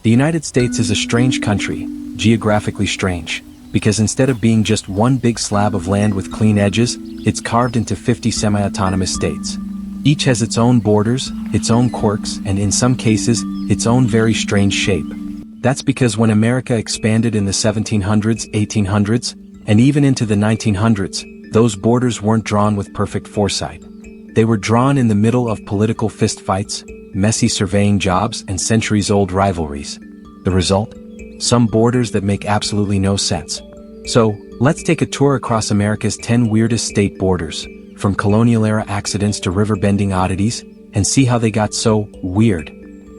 The United States is a strange country, geographically strange, because instead of being just one big slab of land with clean edges, it's carved into 50 semi-autonomous states. Each has its own borders, its own quirks, and in some cases, its own very strange shape. That's because when America expanded in the 1700s, 1800s, and even into the 1900s, those borders weren't drawn with perfect foresight. They were drawn in the middle of political fistfights, messy surveying jobs, and centuries-old rivalries. The result? Some borders that make absolutely no sense. So, let's take a tour across America's 10 weirdest state borders, from colonial-era accidents to river-bending oddities, and see how they got so weird.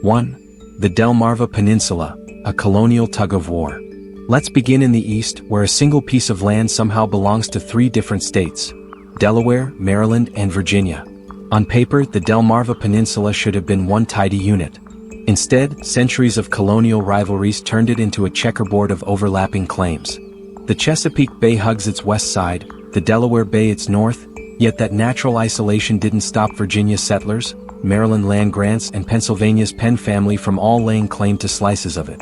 1. The Delmarva Peninsula, a colonial tug-of-war. Let's begin in the east, where a single piece of land somehow belongs to 3 different states: Delaware, Maryland, and Virginia. On paper, the Delmarva Peninsula should have been one tidy unit. Instead, centuries of colonial rivalries turned it into a checkerboard of overlapping claims. The Chesapeake Bay hugs its west side, the Delaware Bay its north, yet that natural isolation didn't stop Virginia settlers, Maryland land grants, and Pennsylvania's Penn family from all laying claim to slices of it.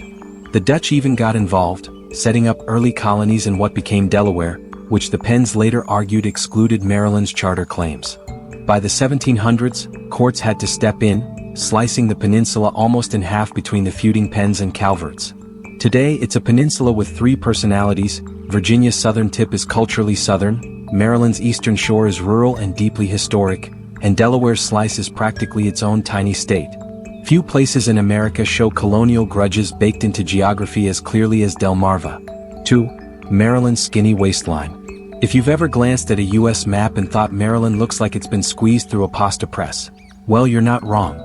The Dutch even got involved, setting up early colonies in what became Delaware, which the Penns later argued excluded Maryland's charter claims. By the 1700s, courts had to step in, slicing the peninsula almost in half between the feuding Penns and Calverts. Today, it's a peninsula with 3 personalities. Virginia's southern tip is culturally southern, Maryland's eastern shore is rural and deeply historic, and Delaware's slice is practically its own tiny state. Few places in America show colonial grudges baked into geography as clearly as Delmarva. 2. Maryland's skinny waistline. If you've ever glanced at a US map and thought Maryland looks like it's been squeezed through a pasta press, well, you're not wrong.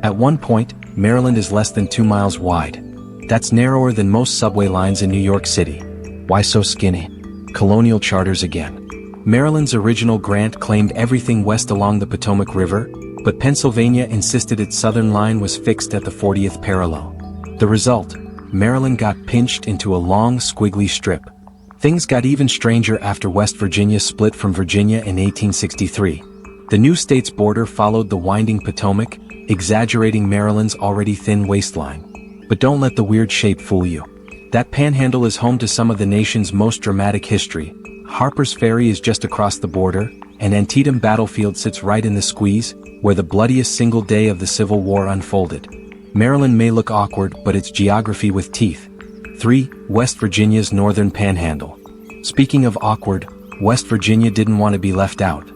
At one point, Maryland is less than 2 miles wide. That's narrower than most subway lines in New York City. Why so skinny? Colonial charters again. Maryland's original grant claimed everything west along the Potomac River, but Pennsylvania insisted its southern line was fixed at the 40th parallel. The result? Maryland got pinched into a long, squiggly strip. Things got even stranger after West Virginia split from Virginia in 1863. The new state's border followed the winding Potomac, exaggerating Maryland's already thin waistline. But don't let the weird shape fool you. That Panhandle is home to some of the nation's most dramatic history. Harper's Ferry is just across the border, and Antietam Battlefield sits right in the squeeze, where the bloodiest single day of the Civil War unfolded. Maryland may look awkward, but it's geography with teeth. 3. West Virginia's northern panhandle. Speaking of awkward, West Virginia didn't want to be left out.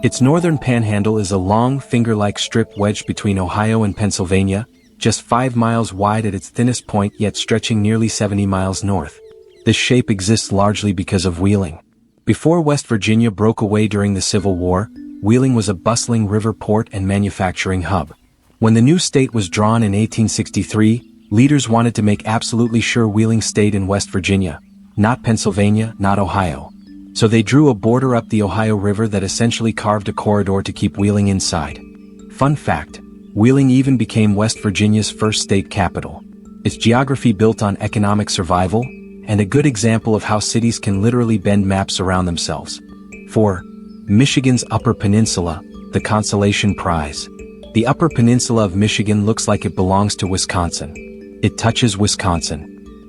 Its northern panhandle is a long, finger-like strip wedged between Ohio and Pennsylvania, just 5 miles wide at its thinnest point yet stretching nearly 70 miles north. This shape exists largely because of Wheeling. Before West Virginia broke away during the Civil War, Wheeling was a bustling river port and manufacturing hub. When the new state was drawn in 1863, leaders wanted to make absolutely sure Wheeling stayed in West Virginia, not Pennsylvania, not Ohio. So they drew a border up the Ohio River that essentially carved a corridor to keep Wheeling inside. Fun fact, Wheeling even became West Virginia's first state capital. Its geography built on economic survival, and a good example of how cities can literally bend maps around themselves. 4. Michigan's Upper Peninsula, the Consolation Prize. The Upper Peninsula of Michigan looks like it belongs to Wisconsin. It touches Wisconsin.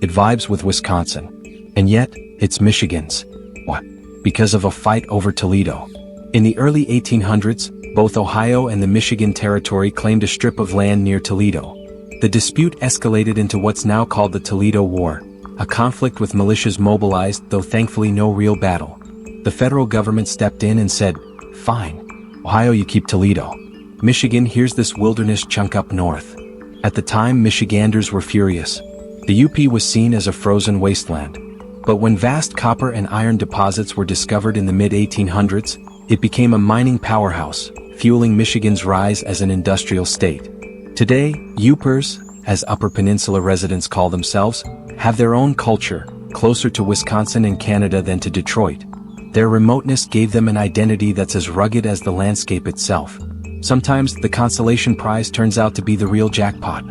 It vibes with Wisconsin. And yet, it's Michigan's. What? Because of a fight over Toledo. In the early 1800s, both Ohio and the Michigan Territory claimed a strip of land near Toledo. The dispute escalated into what's now called the Toledo War, a conflict with militias mobilized, though thankfully no real battle. The federal government stepped in and said, "Fine. Ohio, you keep Toledo. Michigan, here's this wilderness chunk up north." At the time, Michiganders were furious. The UP was seen as a frozen wasteland. But when vast copper and iron deposits were discovered in the mid-1800s, it became a mining powerhouse, fueling Michigan's rise as an industrial state. Today, UPers, as Upper Peninsula residents call themselves, have their own culture, closer to Wisconsin and Canada than to Detroit. Their remoteness gave them an identity that's as rugged as the landscape itself. Sometimes the consolation prize turns out to be the real jackpot.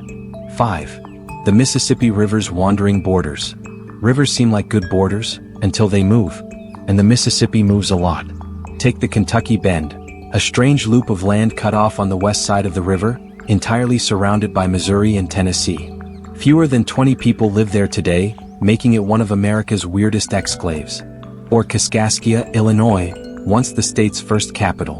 5. The Mississippi River's wandering borders. Rivers seem like good borders, until they move. And the Mississippi moves a lot. Take the Kentucky Bend, a strange loop of land cut off on the west side of the river, entirely surrounded by Missouri and Tennessee. Fewer than 20 people live there today, making it one of America's weirdest exclaves. Or Kaskaskia, Illinois, once the state's first capital.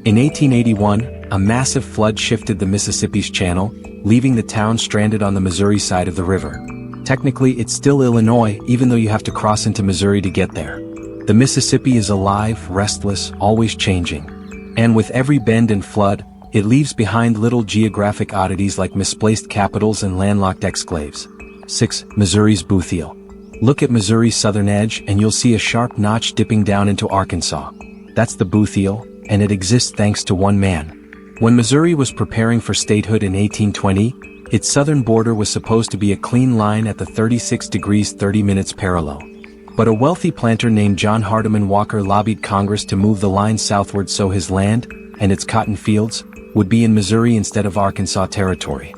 In 1881, a massive flood shifted the Mississippi's channel, leaving the town stranded on the Missouri side of the river. Technically, it's still Illinois, even though you have to cross into Missouri to get there. The Mississippi is alive, restless, always changing. And with every bend and flood, it leaves behind little geographic oddities like misplaced capitals and landlocked exclaves. 6. Missouri's Boothiel. Look at Missouri's southern edge and you'll see a sharp notch dipping down into Arkansas. That's the Boothiel, and it exists thanks to one man. When Missouri was preparing for statehood in 1820, its southern border was supposed to be a clean line at the 36 degrees 30 minutes parallel. But a wealthy planter named John Hardeman Walker lobbied Congress to move the line southward so his land, and its cotton fields, would be in Missouri instead of Arkansas territory.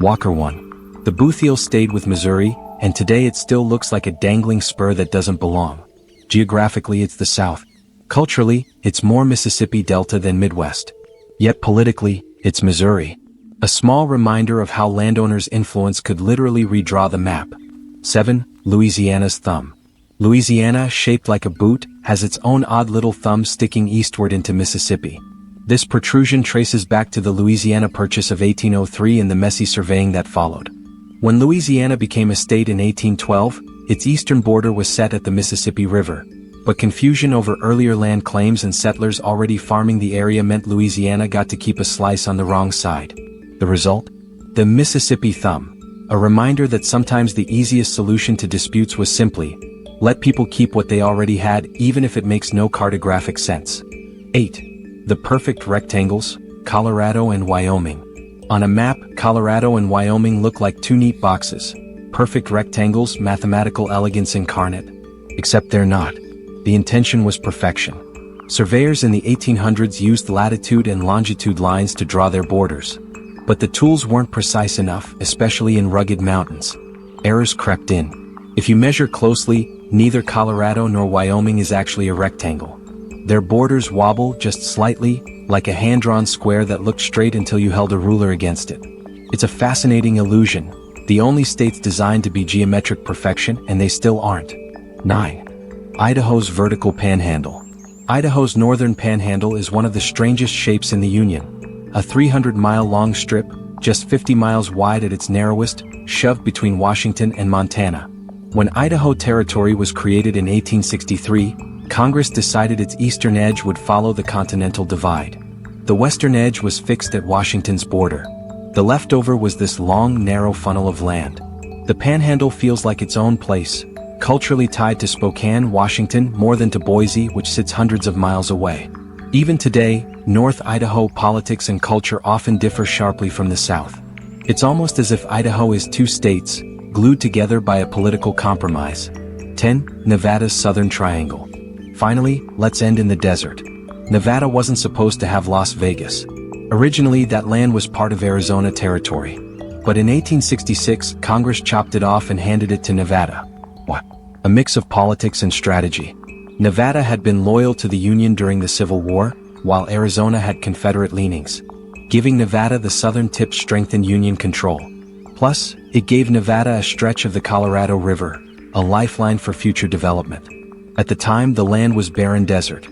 Walker won. The Boothiel stayed with Missouri, and today it still looks like a dangling spur that doesn't belong. Geographically, it's the South. Culturally, it's more Mississippi Delta than Midwest. Yet politically, it's Missouri. A small reminder of how landowners' influence could literally redraw the map. 7. Louisiana's thumb. Louisiana, shaped like a boot, has its own odd little thumb sticking eastward into Mississippi. This protrusion traces back to the Louisiana Purchase of 1803 and the messy surveying that followed. When Louisiana became a state in 1812, its eastern border was set at the Mississippi River. But confusion over earlier land claims and settlers already farming the area meant Louisiana got to keep a slice on the wrong side. The result? The Mississippi Thumb. A reminder that sometimes the easiest solution to disputes was simply, let people keep what they already had even if it makes no cartographic sense. 8. The perfect rectangles, Colorado and Wyoming. On a map, Colorado and Wyoming look like two neat boxes. Perfect rectangles, mathematical elegance incarnate. Except they're not. The intention was perfection. Surveyors in the 1800s used latitude and longitude lines to draw their borders. But the tools weren't precise enough, especially in rugged mountains. Errors crept in. If you measure closely, neither Colorado nor Wyoming is actually a rectangle. Their borders wobble just slightly, like a hand-drawn square that looked straight until you held a ruler against it. It's a fascinating illusion. The only states designed to be geometric perfection, and they still aren't. 9. Idaho's vertical panhandle. Idaho's northern panhandle is one of the strangest shapes in the Union. A 300-mile-long strip, just 50 miles wide at its narrowest, shoved between Washington and Montana. When Idaho Territory was created in 1863, Congress decided its eastern edge would follow the Continental Divide. The western edge was fixed at Washington's border. The leftover was this long, narrow funnel of land. The Panhandle feels like its own place, culturally tied to Spokane, Washington, more than to Boise, which sits hundreds of miles away. Even today, North Idaho politics and culture often differ sharply from the South. It's almost as if Idaho is two states, glued together by a political compromise. 10. Nevada's Southern Triangle. Finally, let's end in the desert. Nevada wasn't supposed to have Las Vegas. Originally, that land was part of Arizona territory. But in 1866, Congress chopped it off and handed it to Nevada. What? A mix of politics and strategy. Nevada had been loyal to the Union during the Civil War, while Arizona had Confederate leanings. Giving Nevada the southern tip strengthened Union control. Plus, it gave Nevada a stretch of the Colorado River, a lifeline for future development. At the time, the land was barren desert.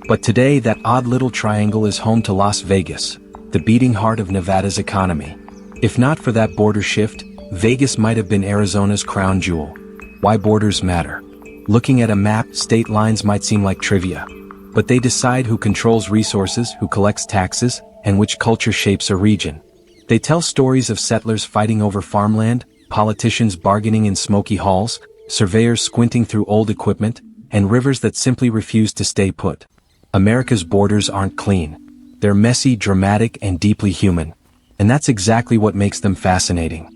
But today, that odd little triangle is home to Las Vegas, the beating heart of Nevada's economy. If not for that border shift, Vegas might have been Arizona's crown jewel. Why borders matter. Looking at a map, state lines might seem like trivia. But they decide who controls resources, who collects taxes, and which culture shapes a region. They tell stories of settlers fighting over farmland, politicians bargaining in smoky halls, surveyors squinting through old equipment, and rivers that simply refuse to stay put. America's borders aren't clean. They're messy, dramatic, and deeply human. And that's exactly what makes them fascinating.